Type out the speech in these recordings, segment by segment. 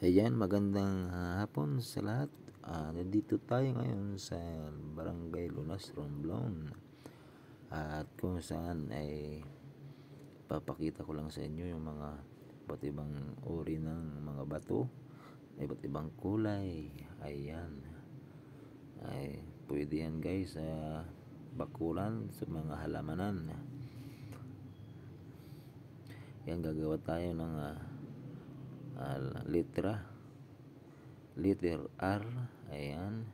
Ayan, magandang hapon sa lahat. Nandito tayo ngayon sa Barangay Lunas, Romblon. At kung saan ay papakita ko lang sa inyo yung mga iba't ibang uri ng mga bato, iba't ibang kulay. Ayan. Ay, pwede yan guys sa bakuran, sa mga halamanan. Yan, gagawa tayo ng letter R. Ayan.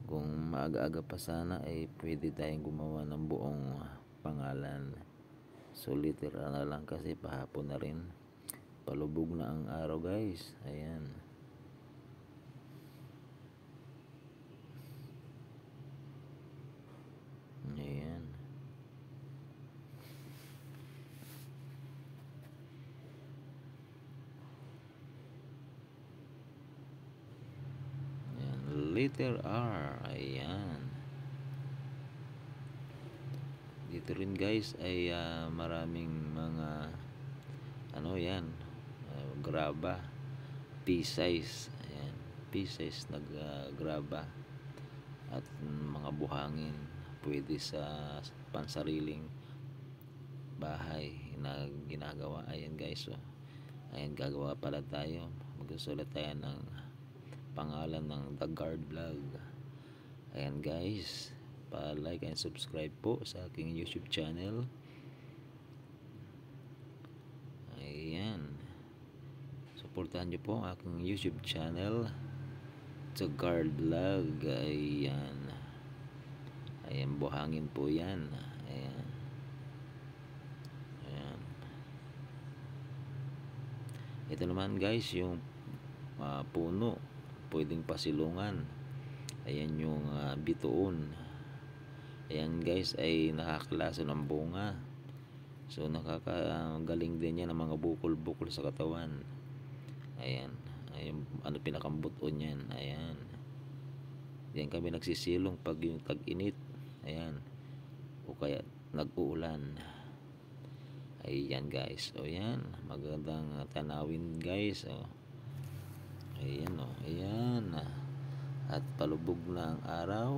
Kung maaga-aga pa sana ay pwede tayong gumawa ng buong pangalan. So letter R na lang kasi pahapon na rin. Palubog na ang araw guys. Ayan. Ayan. Letter R. Ayan. Dito rin guys ay maraming mga yan, graba, P-size. Ayan, P-size na graba at mga buhangin pwede sa pansariling bahay na ginagawa. Ayan guys, ayan, gagawa pala tayo, magsusulat tayo ng pangalan ng The Guard Vlog. Ayan guys, pa-like and subscribe po sa aking YouTube channel. Ayan, suportahan nyo po ang aking YouTube channel, The Guard Vlog. Ayan, ayan, buhangin po yan. Ayan, ayan. Ito naman guys yung puno, pwedeng pasilungan. Ayan yung bituon. Ayan guys ay nakaklaso ng bunga. So nakakagaling din yan ng mga bukol-bukol sa katawan. Ayan, ayun, pinakambuton yan. Ayan, yan kami nagsisilong pag yung tag-init. Ayan, o kaya nag-uulan. Ayan guys, o yan, magandang tanawin guys. Ayan, ayan, at palubog na ang araw.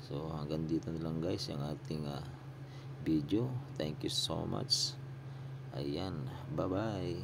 So hanggang dito na lang guys yung ating video. Thank you so much. Ayan, bye bye.